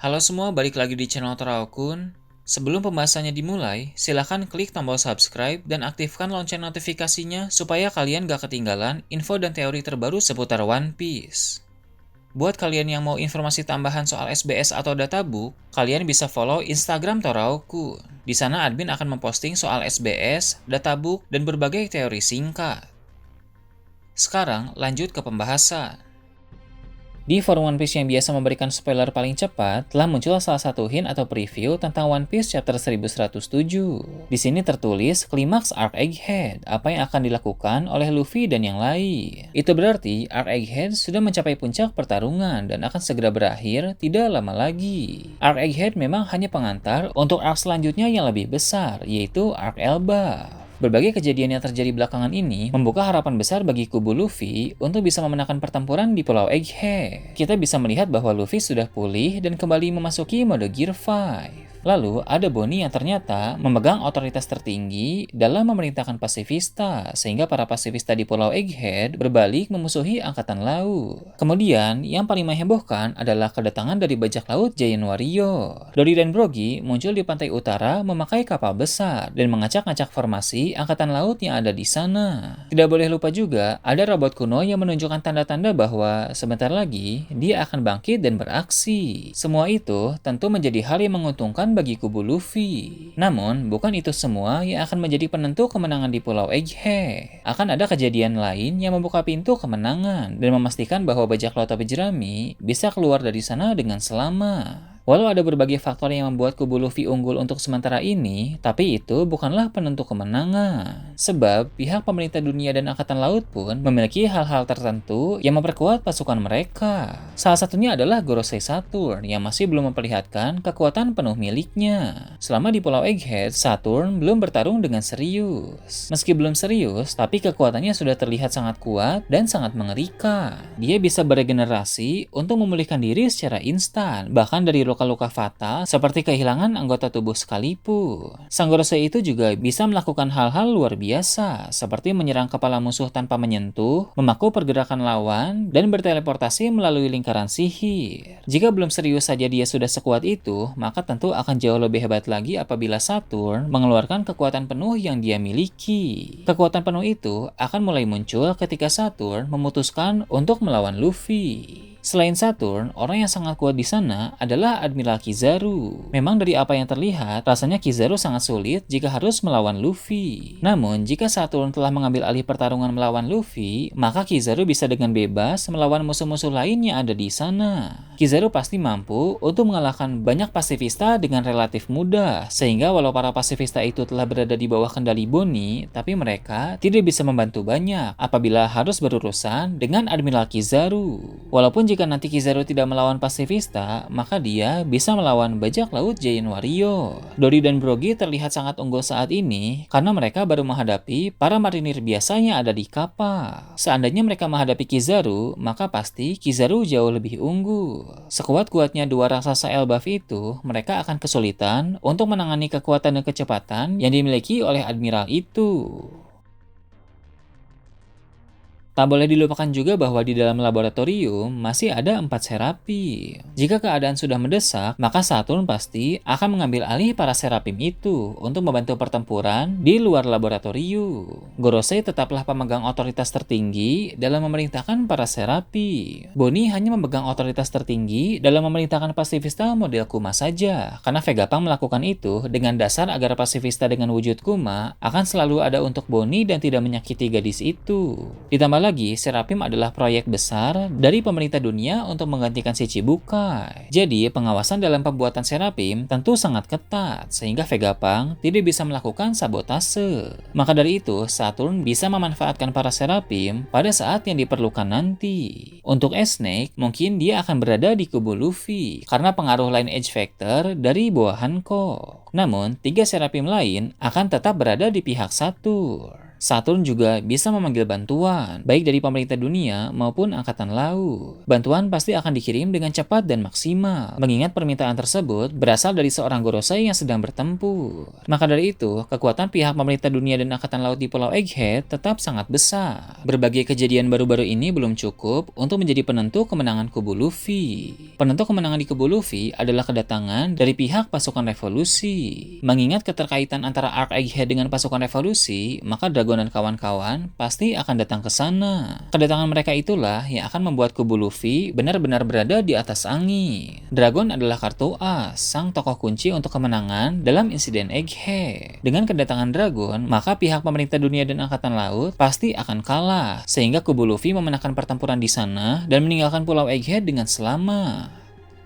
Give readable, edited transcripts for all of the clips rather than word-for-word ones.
Halo semua, balik lagi di channel Teraokun. Sebelum pembahasannya dimulai, silahkan klik tombol subscribe dan aktifkan lonceng notifikasinya supaya kalian gak ketinggalan info dan teori terbaru seputar One Piece. Buat kalian yang mau informasi tambahan soal SBS atau databook, kalian bisa follow Instagram Teraokun. Di sana admin akan memposting soal SBS, databook, dan berbagai teori singkat. Sekarang lanjut ke pembahasan. Di forum One Piece yang biasa memberikan spoiler paling cepat, telah muncul salah satu hint atau preview tentang One Piece chapter 1107. Di sini tertulis klimaks Arc Egghead, apa yang akan dilakukan oleh Luffy dan yang lain. Itu berarti Arc Egghead sudah mencapai puncak pertarungan dan akan segera berakhir tidak lama lagi. Arc Egghead memang hanya pengantar untuk arc selanjutnya yang lebih besar, yaitu Arc Elbaf. Berbagai kejadian yang terjadi belakangan ini membuka harapan besar bagi kubu Luffy untuk bisa memenangkan pertempuran di Pulau Egghead. Kita bisa melihat bahwa Luffy sudah pulih dan kembali memasuki mode Gear 5. Lalu, ada Bonnie yang ternyata memegang otoritas tertinggi dalam memerintahkan pasifista, sehingga para pasifista di Pulau Egghead berbalik memusuhi Angkatan Laut. Kemudian, yang paling menghebohkan adalah kedatangan dari bajak laut Giant Warrior. Dory dan Brogy muncul di pantai utara memakai kapal besar dan mengacak-ngacak formasi Angkatan Laut yang ada di sana. Tidak boleh lupa juga, ada robot kuno yang menunjukkan tanda-tanda bahwa sebentar lagi dia akan bangkit dan beraksi. Semua itu tentu menjadi hal yang menguntungkan bagi kubu Luffy. Namun, bukan itu semua yang akan menjadi penentu kemenangan di Pulau Egghead. Akan ada kejadian lain yang membuka pintu kemenangan dan memastikan bahwa bajak laut topi jerami bisa keluar dari sana dengan selamat. Walau ada berbagai faktor yang membuat kubu Luffy unggul untuk sementara ini, tapi itu bukanlah penentu kemenangan. Sebab, pihak pemerintah dunia dan Angkatan Laut pun memiliki hal-hal tertentu yang memperkuat pasukan mereka. Salah satunya adalah Gorosei Saturn yang masih belum memperlihatkan kekuatan penuh miliknya. Selama di Pulau Egghead, Saturn belum bertarung dengan serius. Meski belum serius, tapi kekuatannya sudah terlihat sangat kuat dan sangat mengerikan. Dia bisa beregenerasi untuk memulihkan diri secara instan, bahkan dari luka-luka fatal seperti kehilangan anggota tubuh sekalipun. Sang Gorosei itu juga bisa melakukan hal-hal luar biasa seperti menyerang kepala musuh tanpa menyentuh, memaku pergerakan lawan, dan berteleportasi melalui lingkaran sihir. Jika belum serius saja dia sudah sekuat itu, maka tentu akan jauh lebih hebat lagi apabila Saturn mengeluarkan kekuatan penuh yang dia miliki. Kekuatan penuh itu akan mulai muncul ketika Saturn memutuskan untuk melawan Luffy. Selain Saturn, orang yang sangat kuat di sana adalah Admiral Kizaru. Memang dari apa yang terlihat, rasanya Kizaru sangat sulit jika harus melawan Luffy. Namun, jika Saturn telah mengambil alih pertarungan melawan Luffy, maka Kizaru bisa dengan bebas melawan musuh-musuh lain yang ada di sana. Kizaru pasti mampu untuk mengalahkan banyak pasifista dengan relatif mudah, sehingga walau para pasifista itu telah berada di bawah kendali Bonnie, tapi mereka tidak bisa membantu banyak apabila harus berurusan dengan Admiral Kizaru. Walaupun jika nanti Kizaru tidak melawan pasifista, maka dia bisa melawan bajak laut Giant Warrior. Dory dan Brogy terlihat sangat unggul saat ini karena mereka baru menghadapi para marinir biasa yang ada di kapal. Seandainya mereka menghadapi Kizaru, maka pasti Kizaru jauh lebih unggul. Sekuat-kuatnya dua raksasa Elbaf itu, mereka akan kesulitan untuk menangani kekuatan dan kecepatan yang dimiliki oleh Admiral itu. Tak boleh dilupakan juga bahwa di dalam laboratorium masih ada 4 Serapim. Jika keadaan sudah mendesak, maka Saturn pasti akan mengambil alih para Serapim itu untuk membantu pertempuran di luar laboratorium. Gorosei tetaplah pemegang otoritas tertinggi dalam memerintahkan para Serapim. Bonnie hanya memegang otoritas tertinggi dalam memerintahkan pasifista model Kuma saja, karena Vegapunk melakukan itu dengan dasar agar pasifista dengan wujud Kuma akan selalu ada untuk Bonnie dan tidak menyakiti gadis itu. Ditambah lagi, Serapim adalah proyek besar dari pemerintah dunia untuk menggantikan si Chibukai. Jadi, pengawasan dalam pembuatan Serapim tentu sangat ketat, sehingga Vegapunk tidak bisa melakukan sabotase. Maka dari itu, Saturn bisa memanfaatkan para Serapim pada saat yang diperlukan nanti. Untuk Snake, mungkin dia akan berada di kubu Luffy, karena pengaruh Line Edge Factor dari buah Hancock. Namun, 3 Serapim lain akan tetap berada di pihak Saturn. Saturn juga bisa memanggil bantuan, baik dari pemerintah dunia maupun angkatan laut. Bantuan pasti akan dikirim dengan cepat dan maksimal, mengingat permintaan tersebut berasal dari seorang Gorosei yang sedang bertempur. Maka dari itu, kekuatan pihak pemerintah dunia dan angkatan laut di Pulau Egghead tetap sangat besar. Berbagai kejadian baru-baru ini belum cukup untuk menjadi penentu kemenangan kubu Luffy. Penentu kemenangan di kubu Luffy adalah kedatangan dari pihak pasukan revolusi. Mengingat keterkaitan antara Arc Egghead dengan pasukan revolusi, maka Dragon dan kawan-kawan pasti akan datang ke sana. Kedatangan mereka itulah yang akan membuat kubu Luffy benar-benar berada di atas angin. Dragon adalah kartu as, sang tokoh kunci untuk kemenangan dalam insiden Egghead. Dengan kedatangan Dragon, maka pihak pemerintah dunia dan angkatan laut pasti akan kalah, sehingga kubu Luffy memenangkan pertempuran di sana dan meninggalkan Pulau Egghead dengan selamat.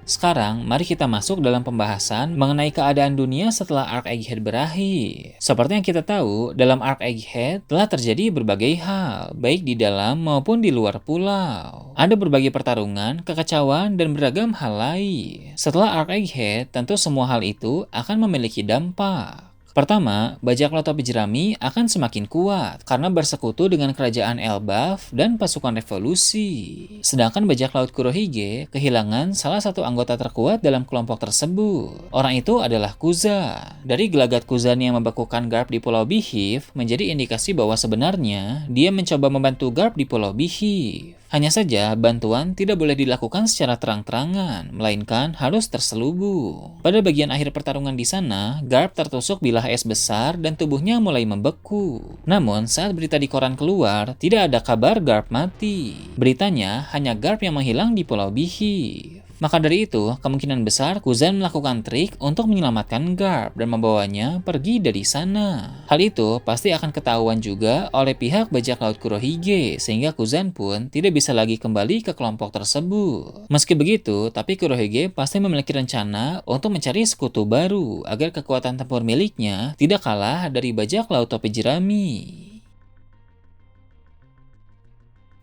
Sekarang, mari kita masuk dalam pembahasan mengenai keadaan dunia setelah Arc Egghead berakhir. Seperti yang kita tahu, dalam Arc Egghead telah terjadi berbagai hal, baik di dalam maupun di luar pulau. Ada berbagai pertarungan, kekacauan, dan beragam hal lain. Setelah Arc Egghead, tentu semua hal itu akan memiliki dampak. Pertama, bajak laut topi jerami akan semakin kuat karena bersekutu dengan kerajaan Elbaf dan pasukan revolusi. Sedangkan bajak laut Kurohige kehilangan salah satu anggota terkuat dalam kelompok tersebut. Orang itu adalah Kuza. Dari gelagat Kuzan yang membekukan Garp di Pulau Beehive menjadi indikasi bahwa sebenarnya dia mencoba membantu Garp di Pulau Beehive. Hanya saja, bantuan tidak boleh dilakukan secara terang-terangan, melainkan harus terselubung. Pada bagian akhir pertarungan di sana, Garp tertusuk bilah es besar dan tubuhnya mulai membeku. Namun, saat berita di koran keluar, tidak ada kabar Garp mati. Beritanya, hanya Garp yang menghilang di Pulau Beehive. Maka dari itu, kemungkinan besar Kuzan melakukan trik untuk menyelamatkan Garp dan membawanya pergi dari sana. Hal itu pasti akan ketahuan juga oleh pihak bajak laut Kurohige, sehingga Kuzan pun tidak bisa lagi kembali ke kelompok tersebut. Meski begitu, tapi Kurohige pasti memiliki rencana untuk mencari sekutu baru agar kekuatan tempur miliknya tidak kalah dari bajak laut topi jerami.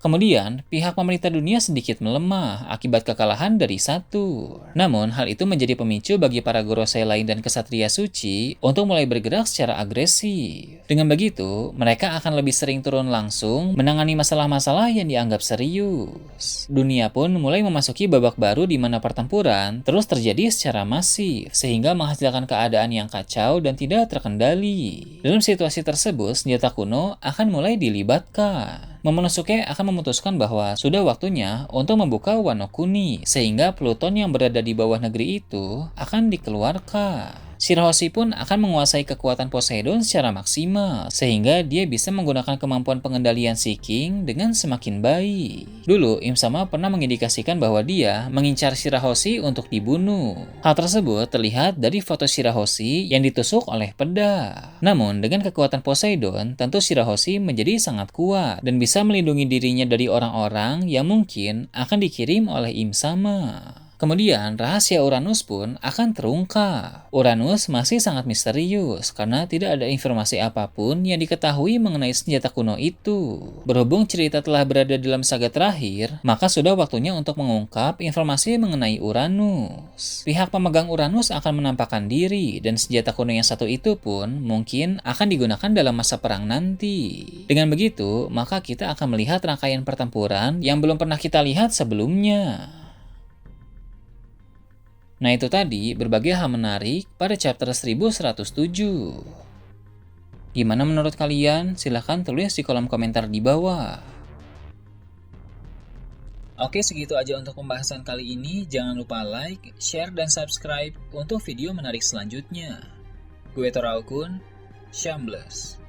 Kemudian, pihak pemerintah dunia sedikit melemah akibat kekalahan dari Saturn. Namun, hal itu menjadi pemicu bagi para Gorosei lain dan kesatria suci untuk mulai bergerak secara agresif. Dengan begitu, mereka akan lebih sering turun langsung menangani masalah-masalah yang dianggap serius. Dunia pun mulai memasuki babak baru di mana pertempuran terus terjadi secara masif, sehingga menghasilkan keadaan yang kacau dan tidak terkendali. Dalam situasi tersebut, senjata kuno akan mulai dilibatkan. Momonosuke akan memutuskan bahwa sudah waktunya untuk membuka Wano Kuni, sehingga Pluton yang berada di bawah negeri itu akan dikeluarkan. Shirahoshi pun akan menguasai kekuatan Poseidon secara maksimal, sehingga dia bisa menggunakan kemampuan pengendalian Seeking dengan semakin baik. Dulu, Im Sama pernah mengindikasikan bahwa dia mengincar Shirahoshi untuk dibunuh. Hal tersebut terlihat dari foto Shirahoshi yang ditusuk oleh pedang. Namun, dengan kekuatan Poseidon, tentu Shirahoshi menjadi sangat kuat dan bisa melindungi dirinya dari orang-orang yang mungkin akan dikirim oleh Im Sama. Kemudian, rahasia Uranus pun akan terungkap. Uranus masih sangat misterius karena tidak ada informasi apapun yang diketahui mengenai senjata kuno itu. Berhubung cerita telah berada dalam saga terakhir, maka sudah waktunya untuk mengungkap informasi mengenai Uranus. Pihak pemegang Uranus akan menampakkan diri, dan senjata kuno yang satu itu pun mungkin akan digunakan dalam masa perang nanti. Dengan begitu, maka kita akan melihat rangkaian pertempuran yang belum pernah kita lihat sebelumnya. Nah, itu tadi berbagai hal menarik pada chapter 1107. Gimana menurut kalian? Silahkan tulis di kolom komentar di bawah. Oke, segitu aja untuk pembahasan kali ini. Jangan lupa like, share, dan subscribe untuk video menarik selanjutnya. Gue Toraukun, Shambles.